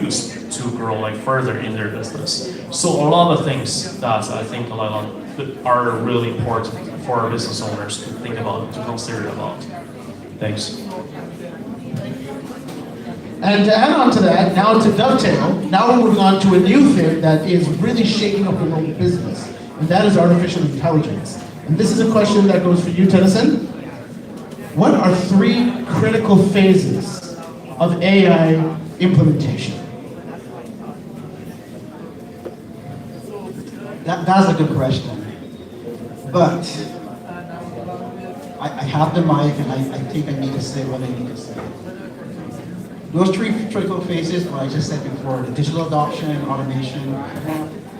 use to grow like further in their business. So a lot of things that I think a lot of are really important for our business owners to think about, to consider about. Thanks. And to add on to that, now to dovetail, now we're moving on to a new thing that is really shaking up the world of business, and that is artificial intelligence. And this is a question that goes for you, Tennyson. What are 3 critical phases of AI implementation? That's a good question. But I have the mic and I think I need to say what I need to say. Those 3 critical phases, what I just said before, the digital adoption, automation,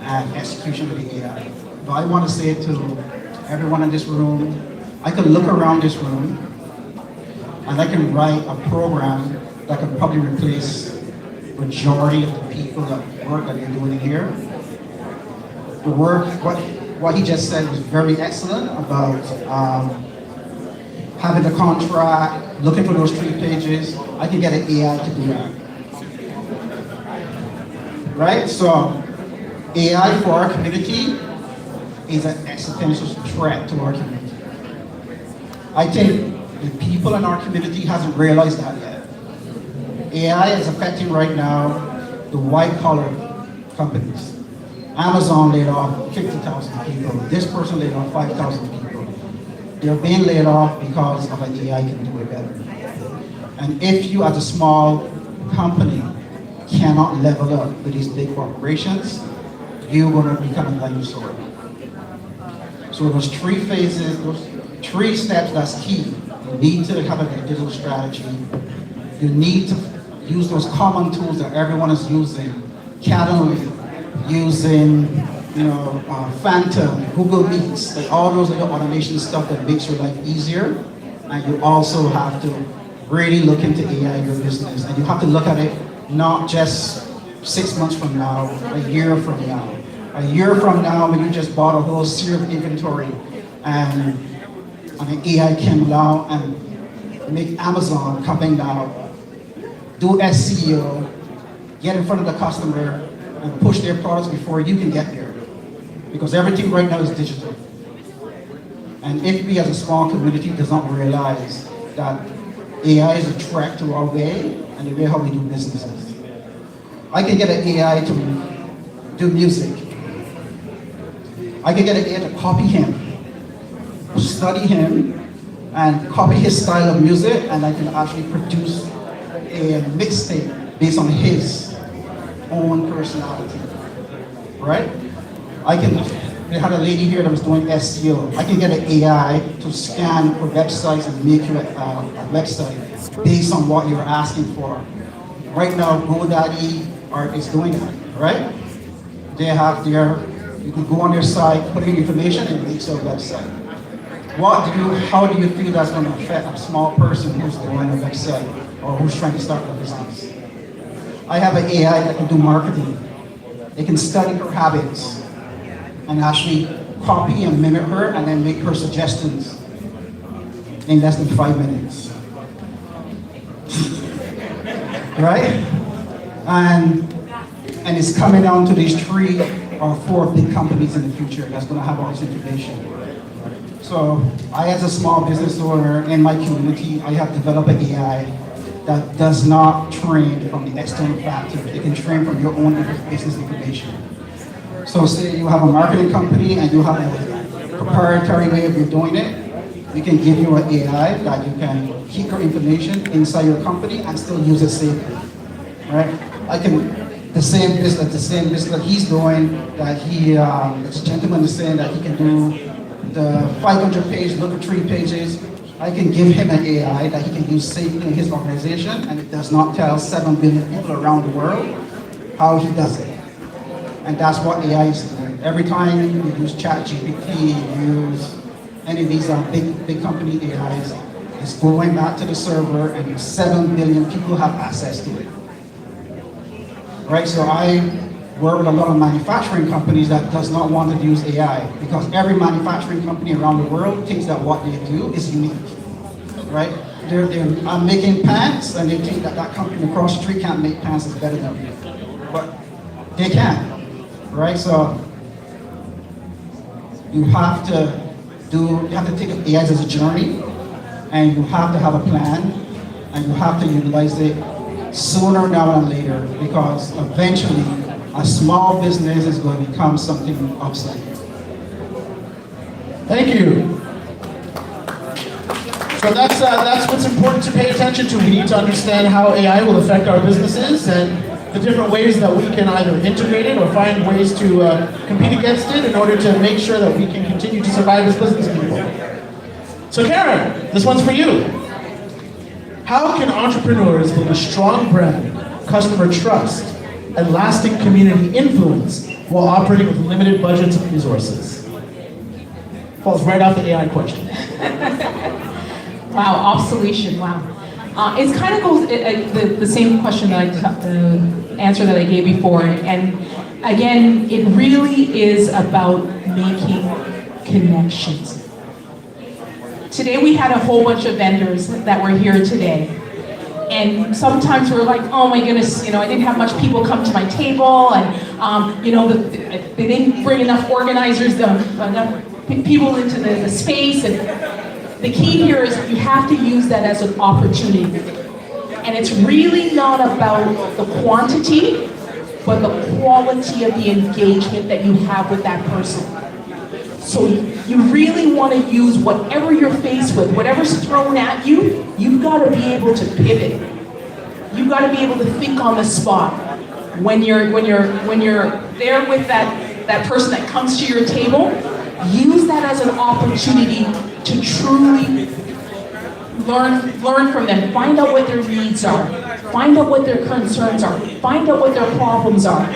and execution of the AI. But I want to say to everyone in this room, I can look around this room and I can write a program that can probably replace majority of the people that work that you're doing here. The work, what he just said was very excellent about having the contract, looking for those 3 pages. I can get an AI to do that. Right? So AI for our community is an existential threat to our community. I think the people in our community hasn't realized that yet. AI is affecting right now the white collar companies. Amazon laid off 50,000 people. This person laid off 5,000 people. They're being laid off because of an AI can do it better. And if you as a small company cannot level up with these big corporations, you're going to become a dinosaur. So those 3 phases, those 3 steps, that's key. You need to have a digital strategy. You need to use those common tools that everyone is using. Calendly, using Phantom, Google Meets, like all those little automation stuff that makes your life easier. And you also have to really look into AI in your business. And you have to look at it not just 6 months from now, a year from now. A year from now, when you just bought a whole series of inventory and an AI came along and make Amazon coming now, do SEO, get in front of the customer, and push their products before you can get there. Because everything right now is digital. And if we as a small community does not realize that AI is a threat to our way and the way how we do businesses. I can get an AI to do music. I can get an AI to copy him, study him, and copy his style of music, and I can actually produce a mixtape based on his own personality, right? We had a lady here that was doing SEO. I can get an AI to scan for websites and make you a website based on what you're asking for. Right now, GoDaddy is doing that, right? They have you can go on their site, put in information, and it makes your website. How do you feel that's going to affect a small person who's doing a website or who's trying to start a business? I have an AI that can do marketing. It can study her habits and actually copy and mimic her and then make her suggestions in less than 5 minutes. Right? And it's coming down to these 3 or 4 big companies in the future that's going to have all this information. So I, as a small business owner in my community, I have developed an AI that does not train from the external factors. It can train from your own business information. So say you have a marketing company and you have a proprietary way of you doing it, we can give you an AI that you can keep your information inside your company and still use it safely, right? The same business that he's doing, that this gentleman is saying that he can do the 500 page, look at 3 pages. I can give him an AI that he can use safely in his organization, and it does not tell 7 billion people around the world how he does it. And that's what AI is doing. Every time you use ChatGPT, you use any of these big company AIs, it's going back to the server, and 7 billion people have access to it. Right, so I work with a lot of manufacturing companies that does not want to use AI because every manufacturing company around the world thinks that what they do is unique, right? They're making pants and they think that company across the street can't make pants as better than me. but they can, right? So you have to take AI as a journey, and you have to have a plan, and you have to utilize it sooner rather than later, because eventually a small business is going to become something obsolete. Thank you. So that's what's important to pay attention to. We need to understand how AI will affect our businesses and the different ways that we can either integrate it or find ways to compete against it in order to make sure that we can continue to survive as business people. So Karen, this one's for you. How can entrepreneurs build a strong brand, customer trust, and lasting community influence while operating with limited budgets and resources? Falls right off the AI question. Wow, obsolescence, wow. It kind of goes, the same question that the answer that I gave before, and again, it really is about making connections. Today we had a whole bunch of vendors that were here today, and sometimes we're like, oh my goodness, I didn't have much people come to my table, and they didn't bring enough organizers, enough people into the space, and the key here is you have to use that as an opportunity. And it's really not about the quantity, but the quality of the engagement that you have with that person. So you really want to use whatever you're faced with, whatever's thrown at you, you've got to be able to pivot. You've got to be able to think on the spot. When you're there with that person that comes to your table, use that as an opportunity to truly learn from them. Find out what their needs are. Find out what their concerns are. Find out what their problems are.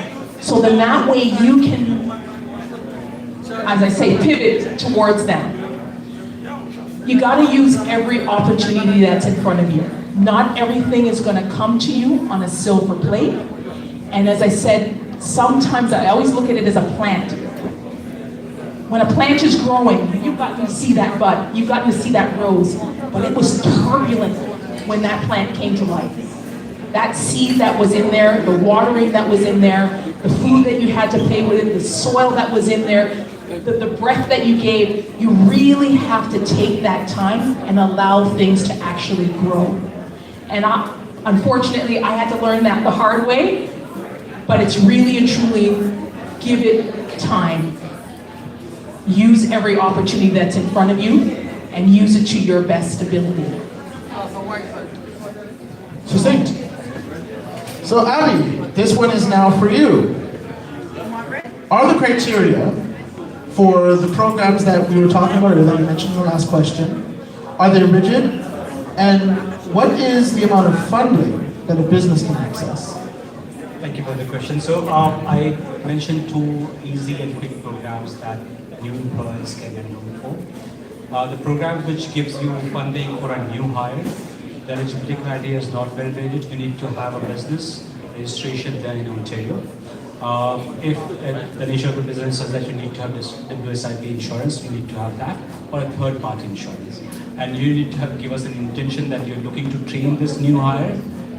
So then that way you can, as I say, pivot towards them. You got to use every opportunity that's in front of you. Not everything is going to come to you on a silver plate. And as I said, sometimes I always look at it as a plant. When a plant is growing, you've gotten to see that bud, you've gotten to see that rose, but it was turbulent when that plant came to life. That seed that was in there, the watering that was in there, the food that you had to pay with it, the soil that was in there, the breath that you gave, you really have to take that time and allow things to actually grow. And unfortunately, I had to learn that the hard way, but it's really and truly give it time. Use every opportunity that's in front of you and use it to your best ability. Succinct. So Abby, this one is now for you. Are the criteria for the programs that we were talking about, or that you mentioned in the last question, are they rigid? And what is the amount of funding that a business can access? Thank you for the question. So I mentioned 2 easy and quick programs that new employees can enroll for. The program which gives you funding for a new hire, the eligibility criteria is not very rigid. You need to have a business registration there in Ontario. If the nature of the business is that you need to have this WSIB insurance, you need to have that, or a third-party insurance. And you need to give us an intention that you're looking to train this new hire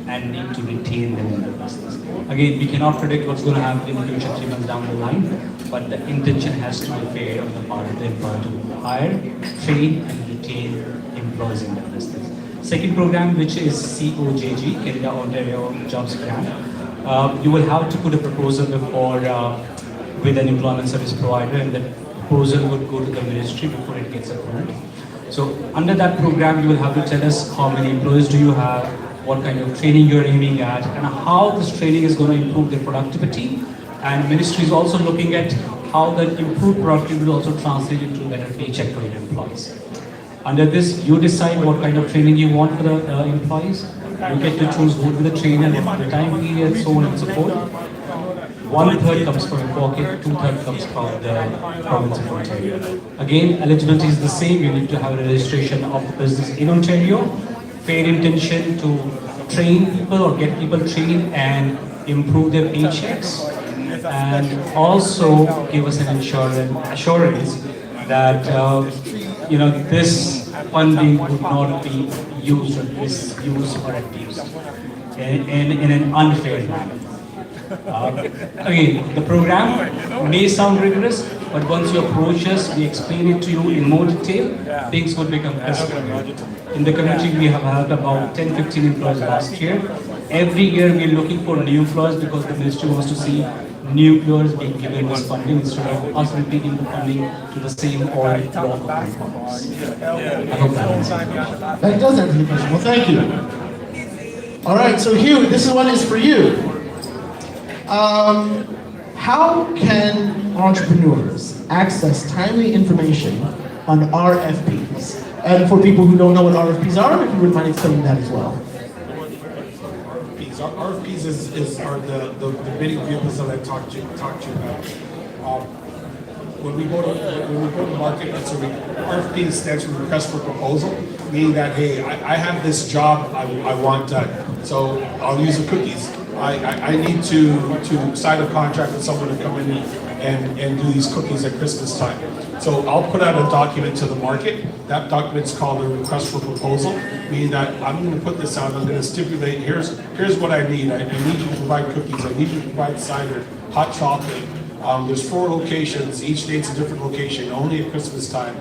and need to retain them in the business. Again, we cannot predict what's going to happen in the future 3 months down the line, but the intention has to be fair on the part of the employer to hire, train, and retain employees in the business. Second program, which is COJG, Canada Ontario Jobs Grant. You will have to put a proposal before with an employment service provider, and the proposal would go to the ministry before it gets approved. So under that program, you will have to tell us how many employees do you have, what kind of training you're aiming at, and how this training is going to improve their productivity. And ministry is also looking at how that improved productivity will also translate into better paycheck for your employees. Under this, you decide what kind of training you want for the employees. You get to choose who will be the trainer, the time period, so on and so forth. 1/3 comes from your pocket, 2/3 comes from the province of Ontario. Again, eligibility is the same. You need to have a registration of the business in Ontario, fair intention to train people or get people trained and improve their paychecks, and also give us an assurance that this funding would not be used or misused or abused in an unfair manner. Again, the program may sound rigorous, but once you approach us, we explain it to you in more detail, things would become crystal clear. In the community, we have had about 10-15 employees last year. Every year, we're looking for new employees because the ministry wants to see new employers being given this funding instead of us repeating the funding to the same old block of employees. I hope that answers the question. That does answer the question. Well, thank you. All right, so Hugh, this one is for you. How can entrepreneurs access timely information on RFPs? And for people who don't know what RFPs are, if you wouldn't mind explaining that as well. RFPs are the bidding vehicles that I talked to you about. When we go to market, RFP stands for request for proposal, meaning that, hey, I have this job I want done. So I'll use the cookies. I need to sign a contract with someone to come in and do these cookies at Christmas time. So I'll put out a document to the market. That document's called a request for proposal, meaning that I'm going to put this out. I'm going to stipulate, here's what I need. I need you to provide cookies. I need you to provide cider, hot chocolate. There's 4 locations. Each date's a different location, only at Christmas time.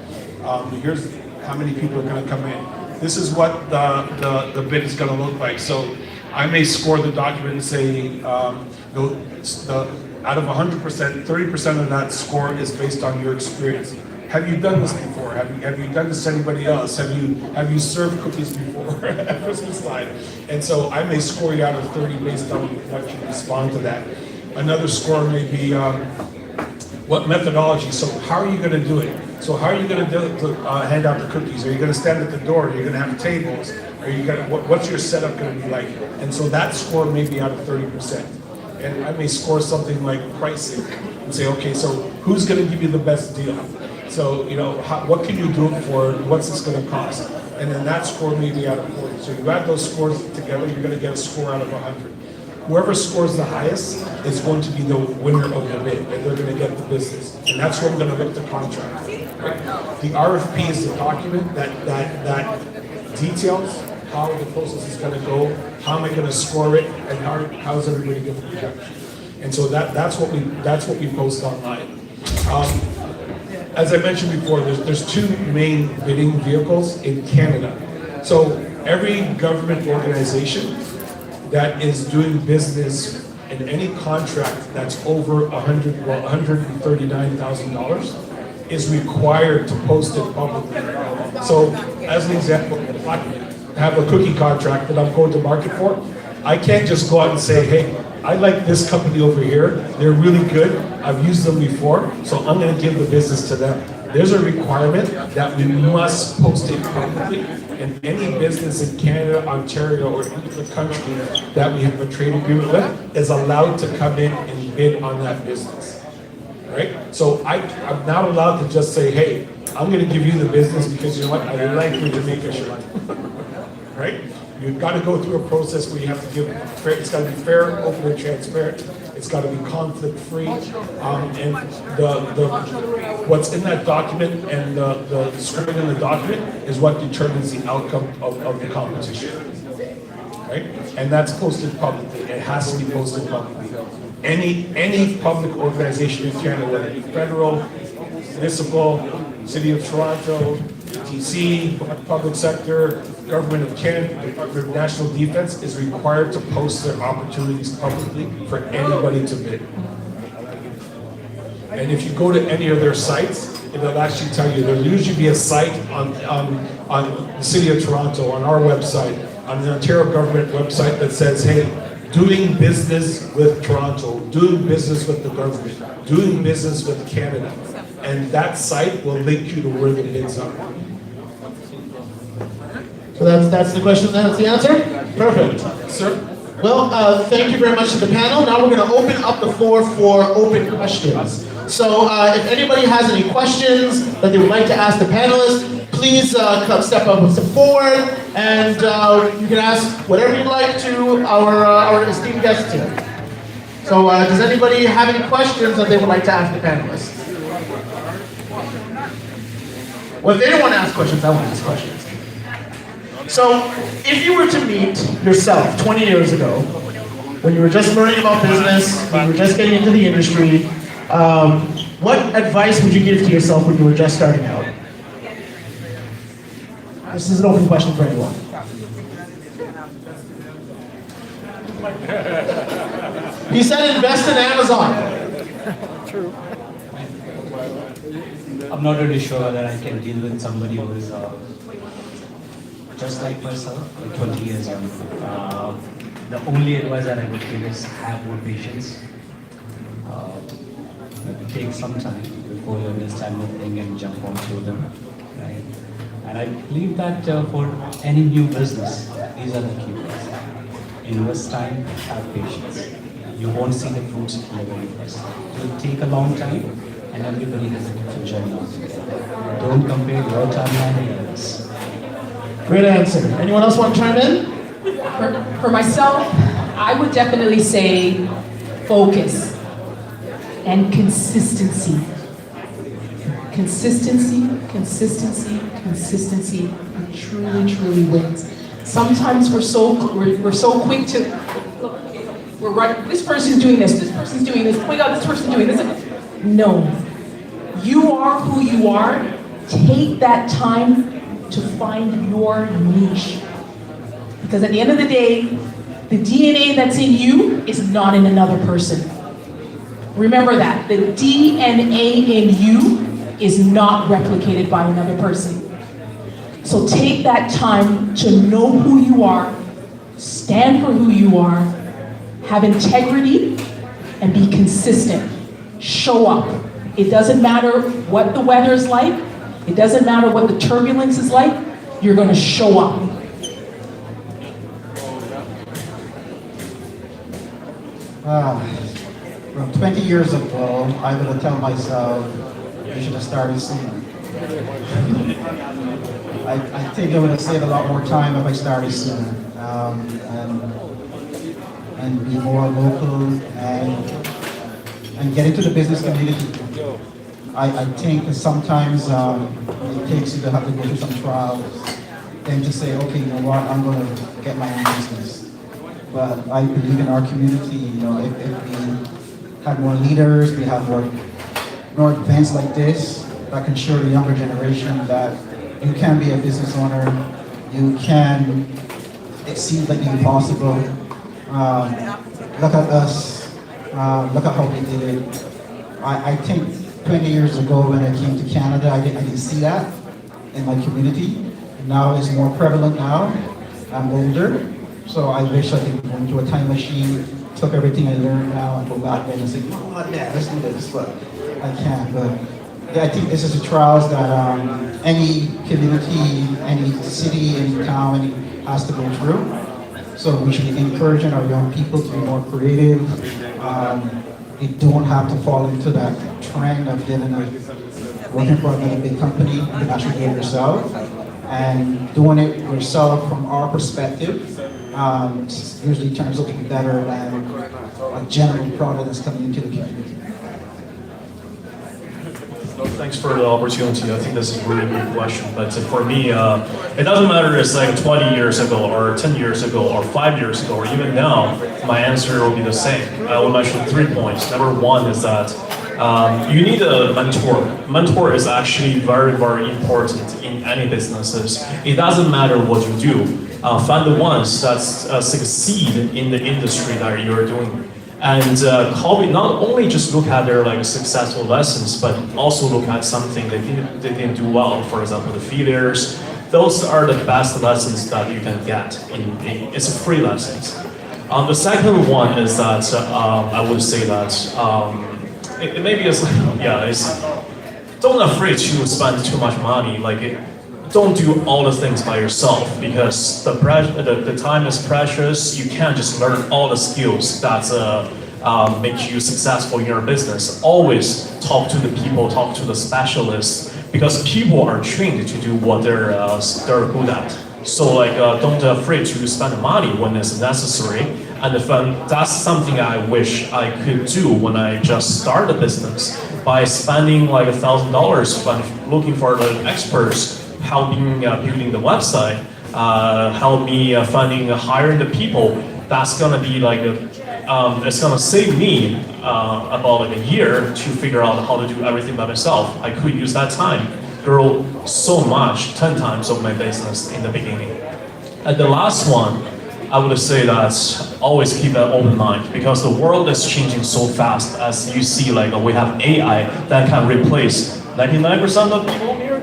Here's how many people are going to come in. This is what the bid is going to look like. So I may score the document and say, out of 100%, 30% of that score is based on your experience. Have you done this before? Have you done this to anybody else? Have you served cookies before at Christmas time? And so I may score you out of 30 based on what you respond to that. Another score may be what methodology. So how are you going to do it? So how are you going to hand out the cookies? Are you going to stand at the door? Are you going to have tables? Are you going to, what's your setup going to be like? And so that score may be out of 30%. And I may score something like pricing and say, okay, so who's going to give you the best deal? So, what can you do it for? What's this going to cost? And then that score may be out of 40. So you add those scores together, you're going to get a score out of 100. Whoever scores the highest is going to be the winner of the bid, and they're going to get the business. And that's what we're going to look the contract. Right? The RFP is the document that details how the process is going to go, how am I going to score it, and how's everybody going to react. And so that's what we post online. As I mentioned before, there's 2 main bidding vehicles in Canada. So every government organization that is doing business in any contract that's over $139,000 is required to post it publicly. So as an example, I have a cookie contract that I'm going to market for. I can't just go out and say, hey, I like this company over here. They're really good. I've used them before, so I'm going to give the business to them. There's a requirement that we must post it publicly, and any business in Canada, Ontario, or any other country that we have a trade agreement with is allowed to come in and bid on that business. Right? So I'm not allowed to just say, hey, I'm going to give you the business because you know what, I like your Jamaica shirt. Right? You've got to go through a process where you have to give fair, it's got to be fair, open, and transparent. It's got to be conflict-free. And what's in that document and the script in the document is what determines the outcome of the competition. Right? And that's posted publicly. It has to be posted publicly. Any public organization in Canada, whether it be federal, municipal, City of Toronto, TC, public sector, Government of Canada, Department of National Defense is required to post their opportunities publicly for anybody to bid. And if you go to any of their sites, it'll actually tell you, there'll usually be a site on the City of Toronto, on our website, on the Ontario government website that says, hey, doing business with Toronto, doing business with the government, doing business with Canada. And that site will link you to where the bids are. So that's the question, that's the answer? Perfect. Sir? Well, thank you very much to the panel. Now we're going to open up the floor for open questions. So if anybody has any questions that they would like to ask the panelists, please come step forward, and you can ask whatever you'd like to our esteemed guests here. So does anybody have any questions that they would like to ask the panelists? Well, if they don't want to ask questions, I want to ask questions. So, if you were to meet yourself 20 years ago, when you were just learning about business, when you were just getting into the industry, what advice would you give to yourself when you were just starting out? This is an open question for anyone. He said invest in Amazon. I'm not really sure whether I can deal with somebody who is just like myself, like 20 years young. The only advice that I would give is have more patience. Take some time before you understand the thing and jump onto them. Right? And I believe that for any new business, these are the key words. Invest time, have patience. You won't see the fruits in the very first. It will take a long time, and everybody has a different journey altogether. Don't compare your timeline and others. Great answer. Anyone else want to chime in? For myself, I would definitely say focus and consistency. Consistency, consistency, consistency truly wins. Sometimes we're so quick to look, we're right. This person's doing this. This person's doing this. Oh my God, this person's doing this. No, you are who you are. Take that time to find your niche, because at the end of the day, the DNA that's in you is not in another person. Remember that the DNA in you is not replicated by another person. So take that time to know who you are, stand for who you are, have integrity, and be consistent. Show up. It doesn't matter what the weather is like. It doesn't matter what the turbulence is like. You're going to show up. From 20 years ago, I would have told myself, you should have started sooner. I think I would have saved a lot more time if I started sooner, and be more local and get into the business community. I think that sometimes it takes you to have to go through some trials, then to say, okay, you know what, I'm going to get my own business. But I believe in our community, you know, if we have more leaders, we have more events like this that can show the younger generation that you can be a business owner, you can exceed like the impossible. Look at us, look at how we did it. I think 20 years ago when I came to Canada, I didn't see that in my community. Now it's more prevalent now. I'm older, so I wish I could go into a time machine, took everything I learned now and go back there and say, you know what, man, let's do this, but I can't. But I think this is the trials that any community, any city, any town has to go through. So we should be encouraging our young people to be more creative. You don't have to fall into that trend of working for another big company. You can actually do it yourself. And doing it yourself from our perspective usually turns out to be better than a general product that's coming into the community. Thanks for the opportunity. I think this is a really good question. But for me, it doesn't matter if it's like 20 years ago or 10 years ago or 5 years ago or even now, my answer will be the same. I will mention 3 points. Number one is that you need a mentor. Mentor is actually very important in any businesses. It doesn't matter what you do. Find the ones that succeed in the industry that you're doing. And not only just look at their like successful lessons, but also look at something they didn't do well. For example, the failures. Those are the best lessons that you can get. It's free lessons. The second one is that I would say that don't afraid to spend too much money. Don't do all the things by yourself, because the time is precious. You can't just learn all the skills that make you successful in your business. Always talk to the people, talk to the specialists, because people are trained to do what they're good at. So don't afraid to spend money when it's necessary. And that's something I wish I could do when I just started a business, by spending like $1,000 when looking for the experts, helping building the website, help me hiring the people. That's gonna be like it's gonna save me about like a year to figure out how to do everything by myself. I could use that time, grow so much, 10 times of my business in the beginning. And the last one, I would say that always keep an open mind because the world is changing so fast. As you see, like we have AI that can replace 99% of people here.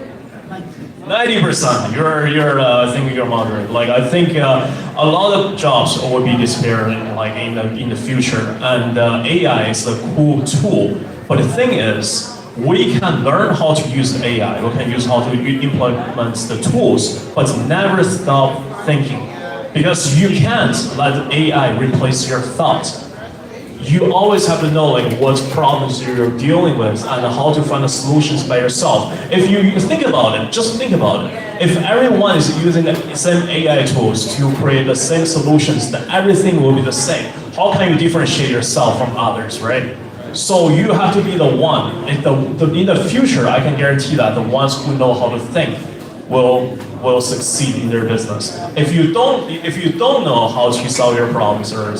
90%. I think you're moderate. Like I think a lot of jobs will be disappearing like in the future, and AI is a cool tool. But the thing is, we can learn how to use AI. We can use how to implement the tools, but never stop thinking, because you can't let AI replace your thought. You always have to know like what problems you're dealing with and how to find the solutions by yourself. If you think about it, just think about it. If everyone is using the same AI tools to create the same solutions, then everything will be the same. How can you differentiate yourself from others, right? So you have to be the one. In the future, I can guarantee that the ones who know how to think will succeed in their business. If you don't know how to solve your problems or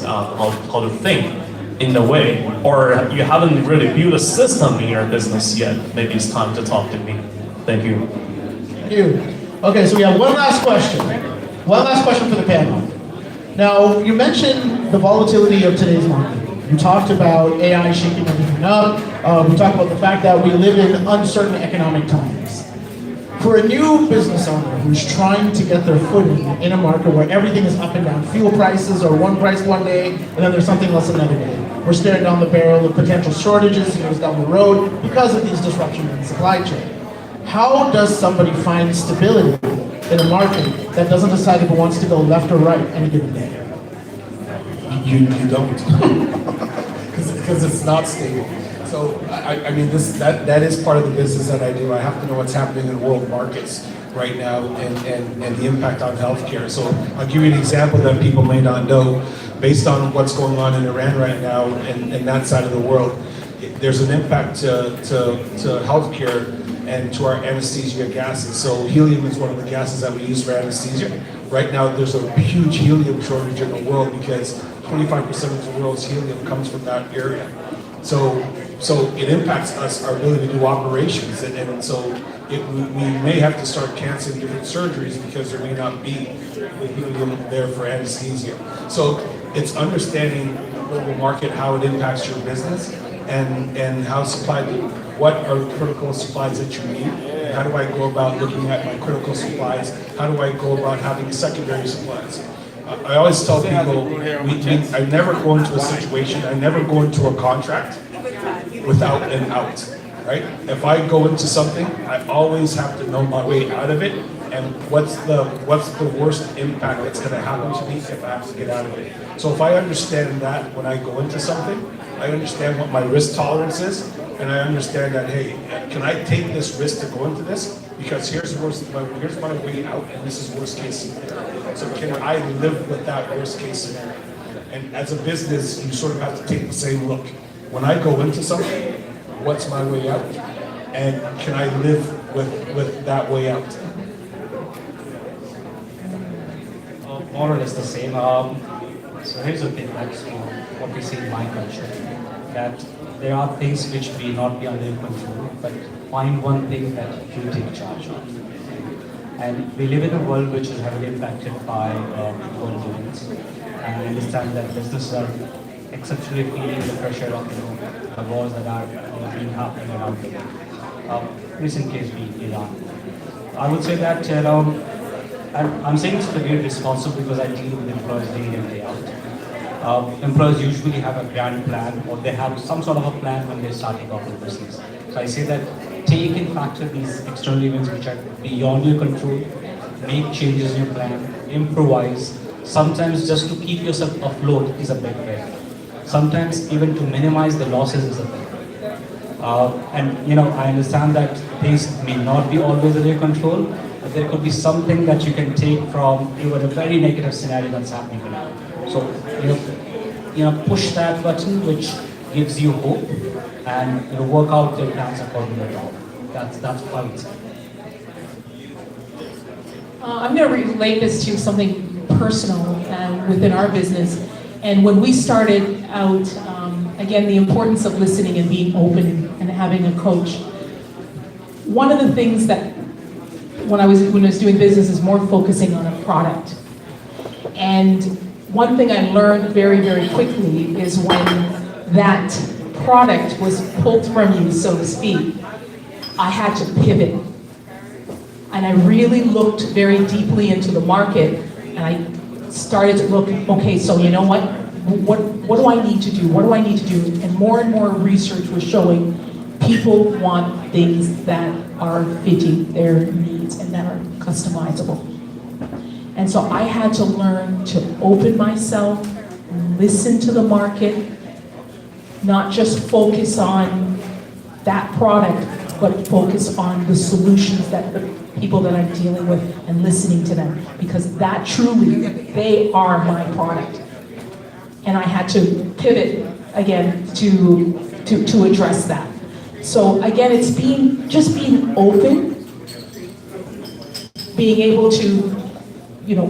how to think in a way, or you haven't really built a system in your business yet, maybe it's time to talk to me. Thank you. Thank you. Okay, so we have one last question. One last question for the panel. Now, you mentioned the volatility of today's market. You talked about AI shaking everything up. We talked about the fact that we live in uncertain economic times. For a new business owner who's trying to get their footing in a market where everything is up and down, fuel prices are one price one day, and then there's something else another day. We're staring down the barrel of potential shortages years down the road because of these disruptions in the supply chain. How does somebody find stability in a market that doesn't decide if it wants to go left or right any given day? You don't, because it's not stable. So I mean that is part of the business that I do. I have to know what's happening in world markets right now and the impact on healthcare. So I'll give you an example that people may not know. Based on what's going on in Iran right now and that side of the world, there's an impact to healthcare and to our anesthesia gases. So helium is one of the gases that we use for anesthesia. Right now there's a huge helium shortage in the world because 25% of the world's helium comes from that area. So it impacts us, our ability to do operations, and so we may have to start canceling different surgeries because there may not be the helium there for anesthesia. So it's understanding the global market, how it impacts your business, and how what are the critical supplies that you need, and how do I go about looking at my critical supplies, how do I go about having secondary supplies. I always tell people, I never go into a situation, I never go into a contract without an out, right? If I go into something, I always have to know my way out of it and what's the worst impact that's going to happen to me if I have to get out of it. So if I understand that when I go into something, I understand what my risk tolerance is, and I understand that, hey, can I take this risk to go into this? Because here's my way out, and this is worst case scenario. So can I live with that worst case scenario? And as a business, you sort of have to take the same look. When I go into something, what's my way out? And can I live with that way out? More or less the same. So here's the thing, that's what we see in my culture, that there are things which may not be under your control, but find one thing that you take charge of. And we live in a world which is heavily impacted by world events, and I understand that businesses are exceptionally feeling the pressure of the wars that are being happening around the world. Recent case being Iran. I would say that I'm saying it's very responsible because I deal with employees day in and day out. Employees usually have a grand plan, or they have some sort of a plan when they're starting off in business. So I say that take in factor these external events which are beyond your control, make changes in your plan, improvise. Sometimes just to keep yourself afloat is a big bet. Sometimes even to minimize the losses is a big bet. And I understand that things may not be always in your control, but there could be something that you can take from even a very negative scenario that's happening now. So push that button which gives you hope, and work out your plans accordingly. That's how it's. I'm going to relate this to something personal and within our business. And when we started out, again, the importance of listening and being open and having a coach. One of the things that when I was doing business is more focusing on a product. And one thing I learned very, very quickly is when that product was pulled from you, so to speak, I had to pivot. And I really looked very deeply into the market, and I started to look, okay, so you know what? What do I need to do? What do I need to do? And more research was showing people want things that are fitting their needs and that are customizable. And so I had to learn to open myself, listen to the market, not just focus on that product, but focus on the solutions that the people that I'm dealing with and listening to them, because that truly, they are my product. And I had to pivot again to address that. So again, it's just being open, being able to,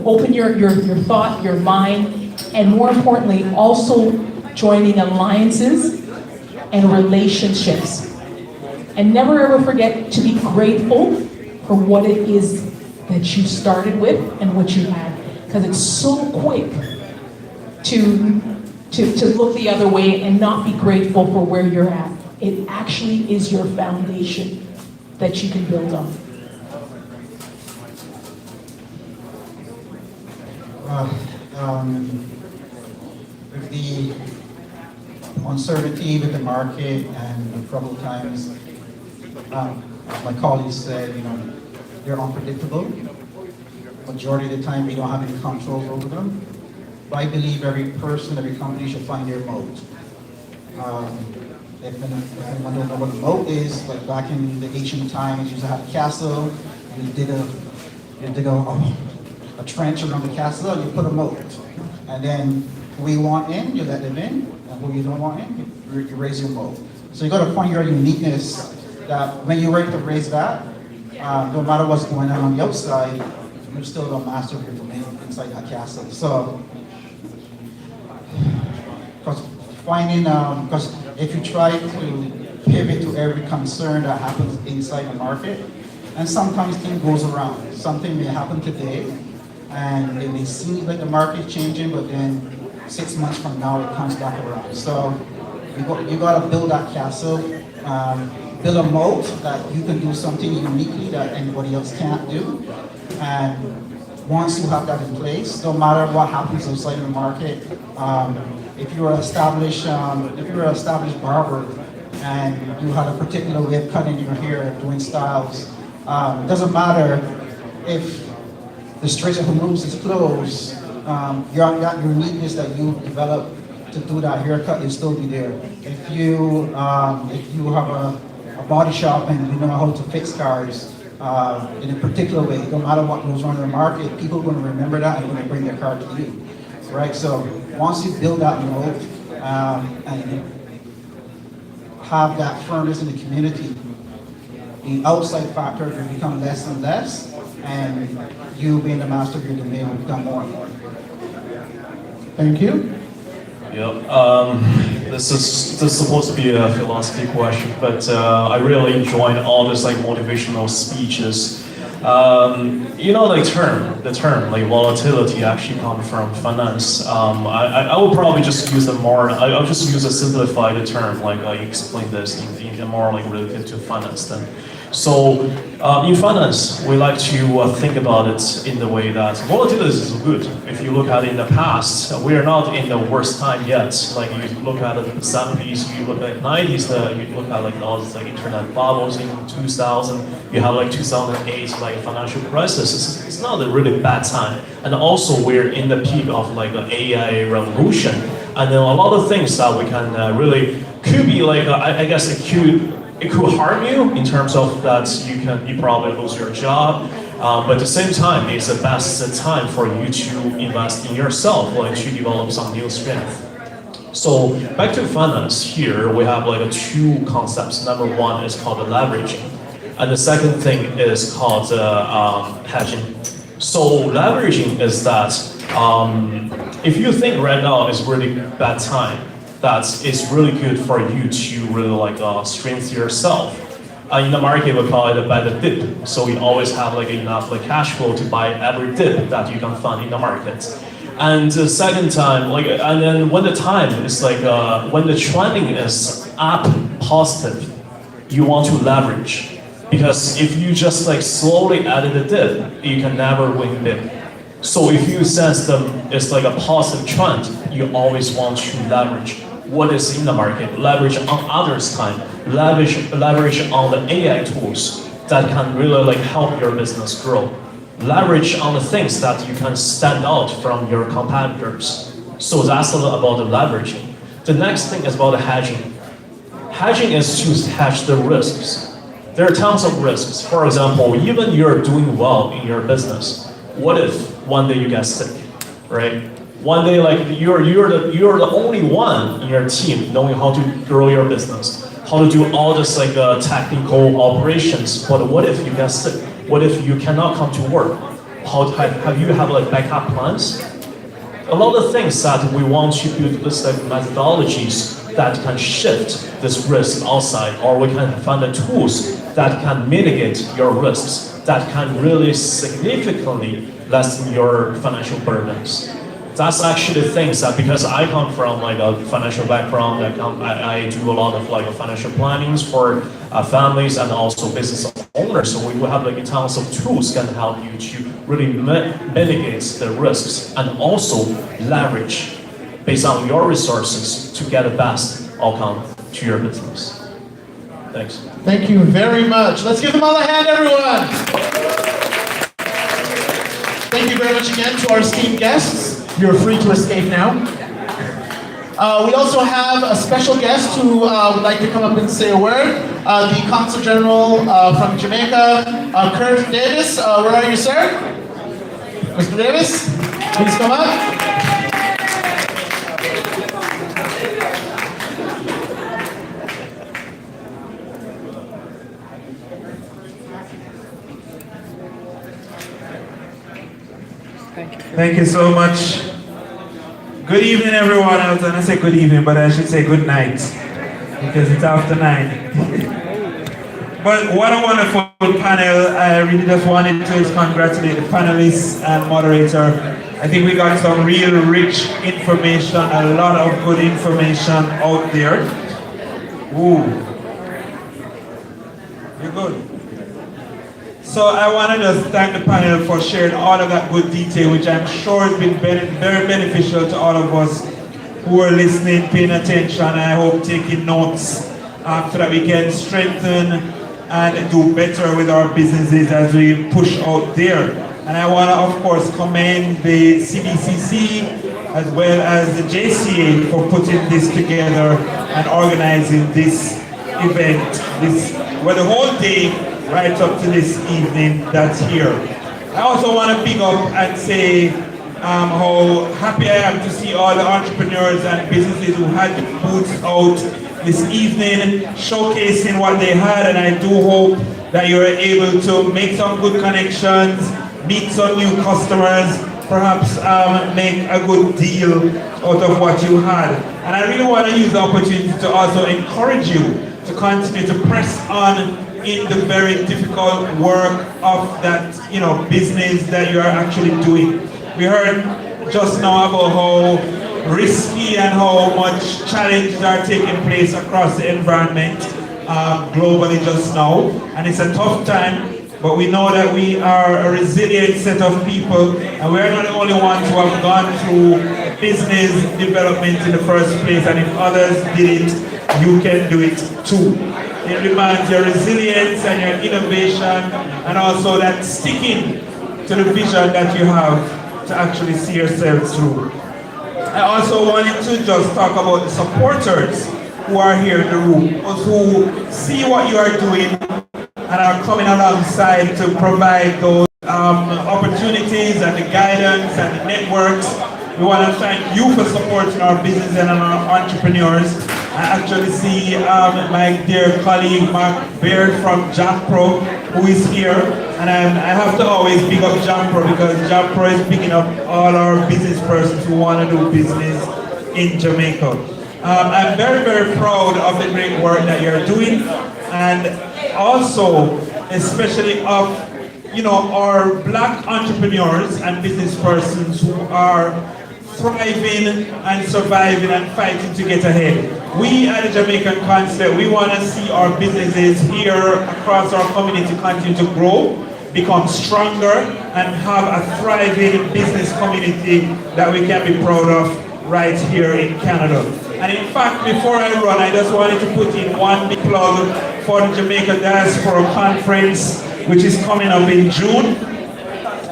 open your thought, your mind, and more importantly, also joining alliances and relationships. And never ever forget to be grateful for what it is that you started with and what you had, because it's so quick to look the other way and not be grateful for where you're at. It actually is your foundation that you can build on. With the uncertainty with the market and the troubled times, my colleagues said, they're unpredictable. Majority of the time, we don't have any control over them. But I believe every person, every company should find their moat. If anyone don't know what a moat is, like back in the ancient times, you used to have a castle, you dig a trench around the castle, you put a moat. And then who you want in, you let them in, and who you don't want in, you raise your moat. So you got to find your uniqueness, that when you're ready to raise that, no matter what's going on the outside, you're still the master of your domain inside that castle. So, because if you try to pivot to every concern that happens inside the market, and sometimes things goes around. Something may happen today, and it may seem like the market is changing, but then 6 months from now it comes back around. So you got to build that castle, build a moat that you can do something uniquely that anybody else can't do. And once you have that in place, no matter what happens outside of the market, if you're an established barber and you had a particular way of cutting your hair, doing styles, it doesn't matter if the Straits of Hormuz is closed, your uniqueness that you developed to do that haircut will still be there. If you have a body shop and you know how to fix cars in a particular way, no matter what goes on in the market, people are going to remember that and going to bring their car to you, right? So once you build that moat and have that firmness in the community, the outside factors will become less and less, and you being the master of your domain will become more and more. Thank you. Yep. This is supposed to be a philosophy question, but I really enjoyed all this motivational speeches. The term volatility actually comes from finance. I will probably just use I'll just use a simplified term, I explain this in more related to finance then. So in finance, we like to think about it in the way that volatility is good. If you look at it in the past, we are not in the worst time yet. You look at the 70s, you look at the 90s, you look at all the internet bubbles in 2000, you have 2008 financial crisis. It's not a really bad time. And also we're in the peak of an AI revolution. And then a lot of things that we can could be I guess it could harm you in terms of that you probably lose your job, but at the same time, it's the best time for you to invest in yourself, to develop some new strength. So back to finance here, we have two concepts. Number one is called leveraging, and the second thing is called hedging. So leveraging is that If you think right now is really bad time, that it's really good for you to really like strengthen yourself. In the market, we call it buy the dip. So we always have like enough like cash flow to buy every dip that you can find in the market. And the second time, like, and then when the time is like, when the trending is up positive, you want to leverage. Because if you just like slowly add the dip, you can never win big. So if you sense that it's like a positive trend, you always want to leverage what is in the market, leverage on others' time, leverage on the AI tools that can really like help your business grow. Leverage on the things that you can stand out from your competitors. So that's a lot about the leveraging. The next thing is about the hedging. Hedging is to hedge the risks. There are tons of risks. For example, even you're doing well in your business, what if one day you get sick, right? One day, like you're the only one in your team knowing how to grow your business, how to do all this like technical operations. But what if you get sick? What if you cannot come to work? Have you like backup plans? A lot of things that we want to build this like methodologies that can shift this risk outside, or we can find the tools that can mitigate your risks, that can really significantly lessen your financial burdens. That's actually things that, because I come from like a financial background, I do a lot of like financial plannings for families and also business owners. So we will have like tons of tools can help you to really mitigate the risks and also leverage based on your resources to get the best outcome to your business. Thanks. Thank you very much. Let's give them all a hand, everyone. Thank you very much again to our esteemed guests. You're free to escape now. We also have a special guest who would like to come up and say a word. The Consul General from Jamaica, Kurt Davis. Where are you, sir? Mr. Davis, please come up. Thank you so much. Good evening, everyone. I was going to say good evening, but I should say good night, because it's after 9. But what a wonderful panel. I really just wanted to congratulate the panelists and moderator. I think we got some real rich information, a lot of good information out there. Ooh. You're good. So I want to just thank the panel for sharing all of that good detail, which I'm sure has been very beneficial to all of us who are listening, paying attention, and I hope taking notes so that we can strengthen and do better with our businesses as we push out there. And I want to, of course, commend the CBCC as well as the JCA for putting this together and organizing this event, the whole day, right up to this evening that's here. I also want to big up and say how happy I am to see all the entrepreneurs and businesses who had booths out this evening, showcasing what they had, and I do hope that you are able to make some good connections, meet some new customers, perhaps make a good deal out of what you had. And I really want to use the opportunity to also encourage you to continue to press on in the very difficult work of that, business that you are actually doing. We heard just now about how risky and how much challenges are taking place across the environment globally just now, and it's a tough time. But we know that we are a resilient set of people, and we're not the only ones who have gone through business development in the first place, and if others did it, you can do it too. It demands your resilience and your innovation, and also that sticking to the vision that you have to actually see yourself through. I also wanted to just talk about the supporters who are here in the room, those who see what you are doing and are coming alongside to provide those opportunities and the guidance and the networks. We want to thank you for supporting our business and our entrepreneurs. I actually see my dear colleague Mark Baird from JAPRO, who is here. And I have to always big up JAPRO because JAPRO is picking up all our business persons who want to do business in Jamaica. I'm very, very proud of the great work that you're doing, and also especially of our black entrepreneurs and business persons who are thriving and surviving and fighting to get ahead. We at the Jamaican Consulate, we want to see our businesses here across our community continue to grow, become stronger, and have a thriving business community that we can be proud of right here in Canada. And in fact, before I run, I just wanted to put in one big plug for the Jamaica Diaspora Conference, which is coming up in June.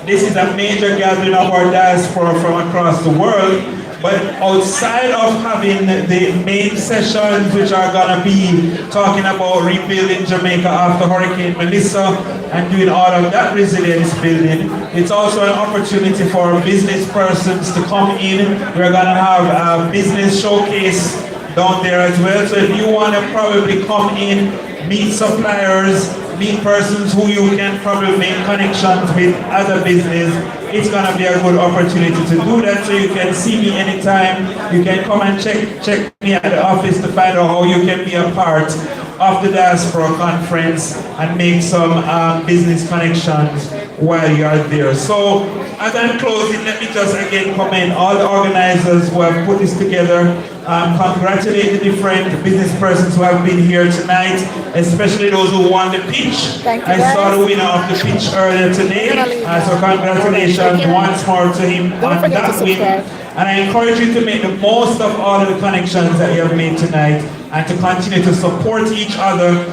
This is a major gathering of our diaspora from across the world. But outside of having the main sessions, which are gonna be talking about rebuilding Jamaica after Hurricane Melissa and doing all of that resilience building, it's also an opportunity for business persons to come in. We're gonna have a business showcase down there as well. So if you wanna probably come in, meet suppliers, meet persons who you can probably make connections with as a business, it's gonna be a good opportunity to do that. So you can see me anytime. You can come and check me at the office to find out how you can be a part of the Diaspora Conference and make some business connections while you are there. So as I'm closing, let me just again commend all the organizers who have put this together. Congratulate the different business persons who have been here tonight, especially those who won the pitch. I saw the winner of the pitch earlier today, so congratulations once more to him on that win. And I encourage you to make the most of all of the connections that you have made tonight and to continue to support each other